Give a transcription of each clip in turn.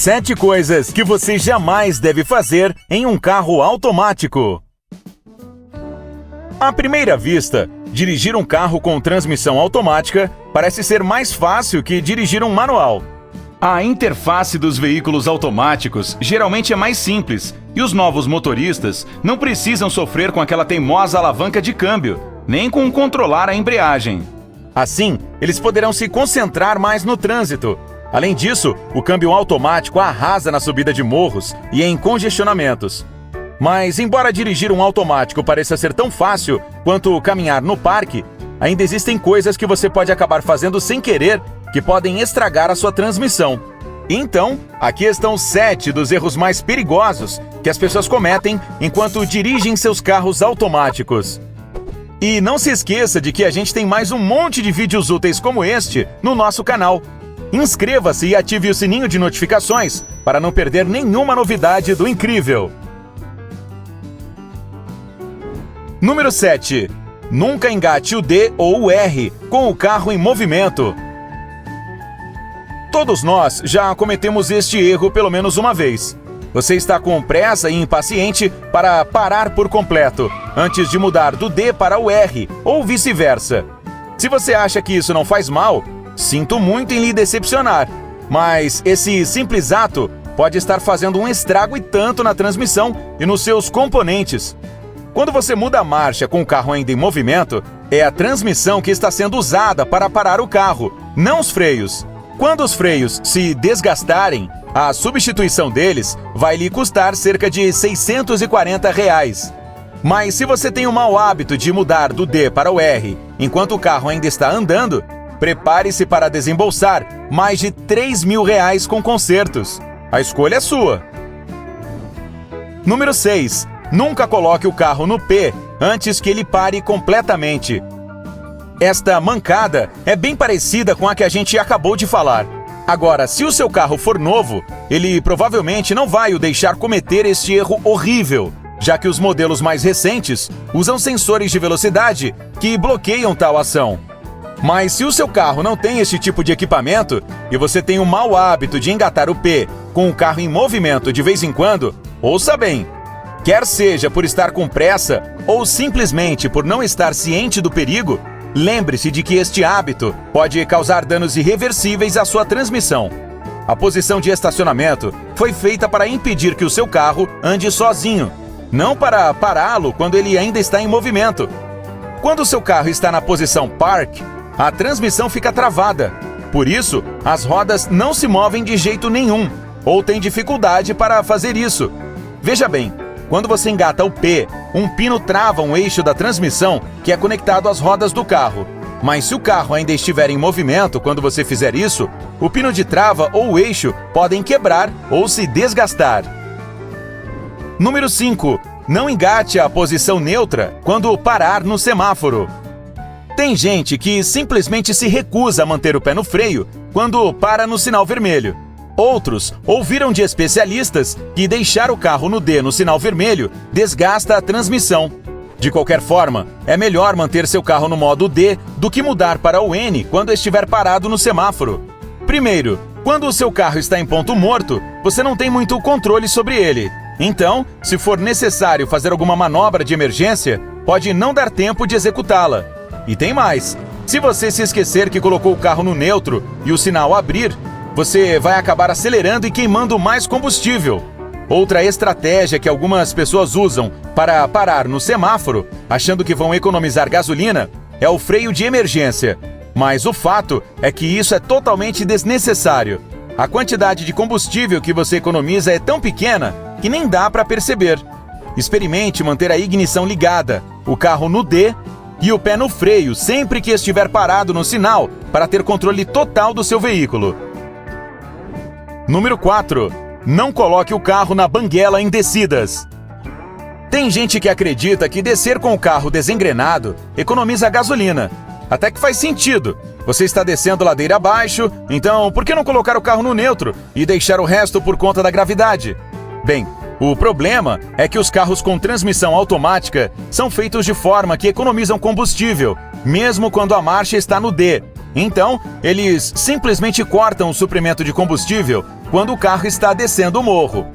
7 coisas que você jamais deve fazer em um carro automático. À primeira vista, dirigir um carro com transmissão automática parece ser mais fácil que dirigir um manual. A interface dos veículos automáticos geralmente é mais simples e os novos motoristas não precisam sofrer com aquela teimosa alavanca de câmbio, nem com controlar a embreagem. Assim, eles poderão se concentrar mais no trânsito. Além disso, o câmbio automático arrasa na subida de morros e em congestionamentos. Mas, embora dirigir um automático pareça ser tão fácil quanto caminhar no parque, ainda existem coisas que você pode acabar fazendo sem querer que podem estragar a sua transmissão. Então, aqui estão 7 dos erros mais perigosos que as pessoas cometem enquanto dirigem seus carros automáticos. E não se esqueça de que a gente tem mais um monte de vídeos úteis como este no nosso canal. Inscreva-se e ative o sininho de notificações para não perder nenhuma novidade do incrível. Número 7. Nunca engate o D ou o R com o carro em movimento. Todos nós já cometemos este erro pelo menos uma vez. Você está com pressa e impaciente para parar por completo, antes de mudar do D para o R, ou vice-versa. Se você acha que isso não faz mal, sinto muito em lhe decepcionar, mas esse simples ato pode estar fazendo um estrago e tanto na transmissão e nos seus componentes. Quando você muda a marcha com o carro ainda em movimento, é a transmissão que está sendo usada para parar o carro, não os freios. Quando os freios se desgastarem, a substituição deles vai lhe custar cerca de R$ 640. Mas se você tem o mau hábito de mudar do D para o R enquanto o carro ainda está andando, prepare-se para desembolsar mais de R$ 3.000 com consertos. A escolha é sua. Número 6. Nunca coloque o carro no P antes que ele pare completamente. Esta mancada é bem parecida com a que a gente acabou de falar. Agora, se o seu carro for novo, ele provavelmente não vai o deixar cometer este erro horrível, já que os modelos mais recentes usam sensores de velocidade que bloqueiam tal ação. Mas se o seu carro não tem esse tipo de equipamento e você tem o mau hábito de engatar o P com o carro em movimento de vez em quando, ouça bem. Quer seja por estar com pressa ou simplesmente por não estar ciente do perigo, lembre-se de que este hábito pode causar danos irreversíveis à sua transmissão. A posição de estacionamento foi feita para impedir que o seu carro ande sozinho, não para pará-lo quando ele ainda está em movimento. Quando o seu carro está na posição Park, a transmissão fica travada. Por isso, as rodas não se movem de jeito nenhum, ou têm dificuldade para fazer isso. Veja bem, quando você engata o P, um pino trava um eixo da transmissão que é conectado às rodas do carro. Mas se o carro ainda estiver em movimento quando você fizer isso, o pino de trava ou o eixo podem quebrar ou se desgastar. Número 5. Não engate a posição neutra quando parar no semáforo. Tem gente que simplesmente se recusa a manter o pé no freio quando para no sinal vermelho. Outros ouviram de especialistas que deixar o carro no D no sinal vermelho desgasta a transmissão. De qualquer forma, é melhor manter seu carro no modo D do que mudar para o N quando estiver parado no semáforo. Primeiro, quando o seu carro está em ponto morto, você não tem muito controle sobre ele. Então, se for necessário fazer alguma manobra de emergência, pode não dar tempo de executá-la. E tem mais. Se você se esquecer que colocou o carro no neutro e o sinal abrir, você vai acabar acelerando e queimando mais combustível. Outra estratégia que algumas pessoas usam para parar no semáforo, achando que vão economizar gasolina, é o freio de emergência. Mas o fato é que isso é totalmente desnecessário. A quantidade de combustível que você economiza é tão pequena que nem dá para perceber. Experimente manter a ignição ligada, o carro no D e o pé no freio sempre que estiver parado no sinal para ter controle total do seu veículo. Número 4. Não coloque o carro na banguela em descidas. Tem gente que acredita que descer com o carro desengrenado economiza gasolina. Até que faz sentido. Você está descendo ladeira abaixo, então por que não colocar o carro no neutro e deixar o resto por conta da gravidade? Bem, o problema é que os carros com transmissão automática são feitos de forma que economizam combustível, mesmo quando a marcha está no D. Então, eles simplesmente cortam o suprimento de combustível quando o carro está descendo o morro.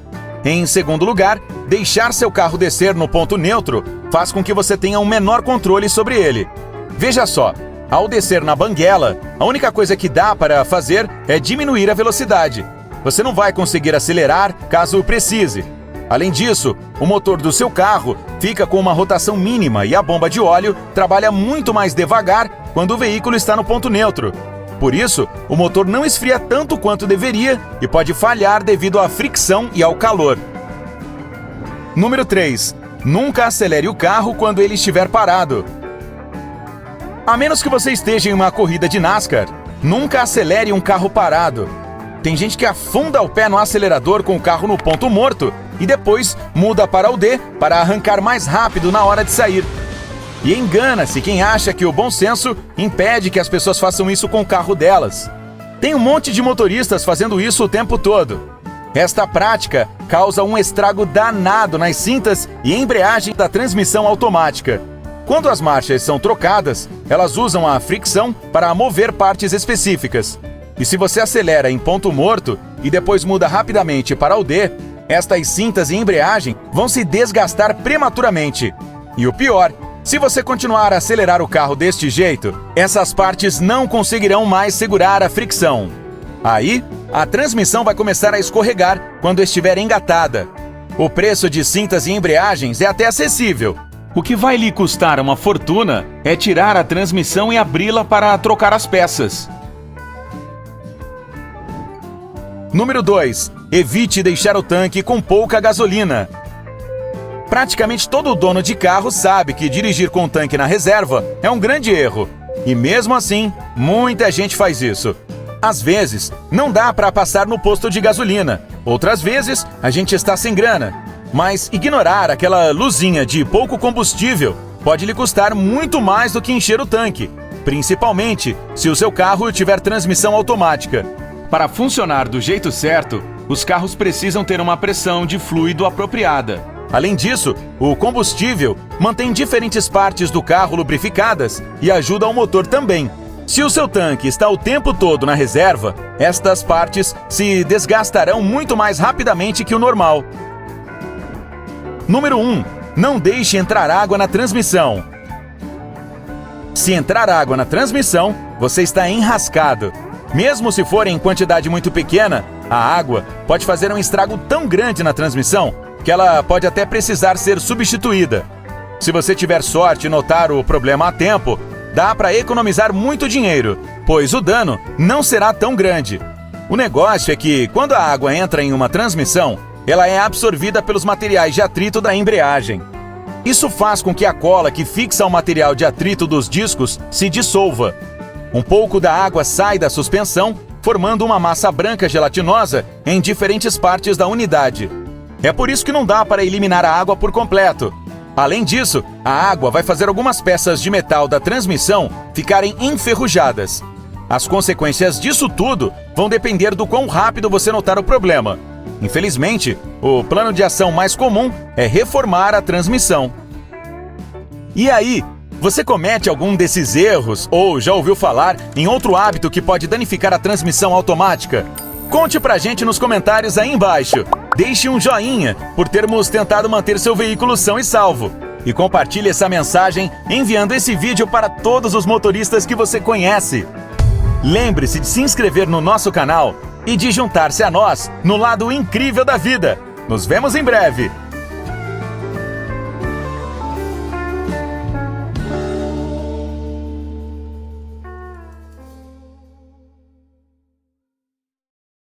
Em segundo lugar, deixar seu carro descer no ponto neutro faz com que você tenha um menor controle sobre ele. Veja só, ao descer na banguela, a única coisa que dá para fazer é diminuir a velocidade. Você não vai conseguir acelerar caso precise. Além disso, o motor do seu carro fica com uma rotação mínima e a bomba de óleo trabalha muito mais devagar quando o veículo está no ponto neutro. Por isso, o motor não esfria tanto quanto deveria e pode falhar devido à fricção e ao calor. Número 3. Nunca acelere o carro quando ele estiver parado. A menos que você esteja em uma corrida de NASCAR, nunca acelere um carro parado. Tem gente que afunda o pé no acelerador com o carro no ponto morto e depois muda para o D para arrancar mais rápido na hora de sair. E engana-se quem acha que o bom senso impede que as pessoas façam isso com o carro delas. Tem um monte de motoristas fazendo isso o tempo todo. Esta prática causa um estrago danado nas cintas e embreagem da transmissão automática. Quando as marchas são trocadas, elas usam a fricção para mover partes específicas. E se você acelera em ponto morto e depois muda rapidamente para o D, estas cintas e embreagem vão se desgastar prematuramente. E o pior, se você continuar a acelerar o carro deste jeito, essas partes não conseguirão mais segurar a fricção. Aí, a transmissão vai começar a escorregar quando estiver engatada. O preço de cintas e embreagens é até acessível. O que vai lhe custar uma fortuna é tirar a transmissão e abri-la para trocar as peças. Número 2. Evite deixar o tanque com pouca gasolina. Praticamente todo dono de carro sabe que dirigir com o tanque na reserva é um grande erro. E mesmo assim, muita gente faz isso. Às vezes, não dá para passar no posto de gasolina. Outras vezes, a gente está sem grana. Mas ignorar aquela luzinha de pouco combustível pode lhe custar muito mais do que encher o tanque, principalmente se o seu carro tiver transmissão automática. Para funcionar do jeito certo, os carros precisam ter uma pressão de fluido apropriada. Além disso, o combustível mantém diferentes partes do carro lubrificadas e ajuda ao motor também. Se o seu tanque está o tempo todo na reserva, estas partes se desgastarão muito mais rapidamente que o normal. Número 1. Não deixe entrar água na transmissão. Se entrar água na transmissão, você está enrascado. Mesmo se for em quantidade muito pequena, a água pode fazer um estrago tão grande na transmissão que ela pode até precisar ser substituída. Se você tiver sorte e notar o problema a tempo, dá para economizar muito dinheiro, pois o dano não será tão grande. O negócio é que, quando a água entra em uma transmissão, ela é absorvida pelos materiais de atrito da embreagem. Isso faz com que a cola que fixa o material de atrito dos discos se dissolva. Um pouco da água sai da suspensão, formando uma massa branca gelatinosa em diferentes partes da unidade. É por isso que não dá para eliminar a água por completo. Além disso, a água vai fazer algumas peças de metal da transmissão ficarem enferrujadas. As consequências disso tudo vão depender do quão rápido você notar o problema. Infelizmente, o plano de ação mais comum é reformar a transmissão. E aí, você comete algum desses erros ou já ouviu falar em outro hábito que pode danificar a transmissão automática? Conte pra gente nos comentários aí embaixo. Deixe um joinha por termos tentado manter seu veículo são e salvo. E compartilhe essa mensagem enviando esse vídeo para todos os motoristas que você conhece. Lembre-se de se inscrever no nosso canal e de juntar-se a nós no lado incrível da vida. Nos vemos em breve!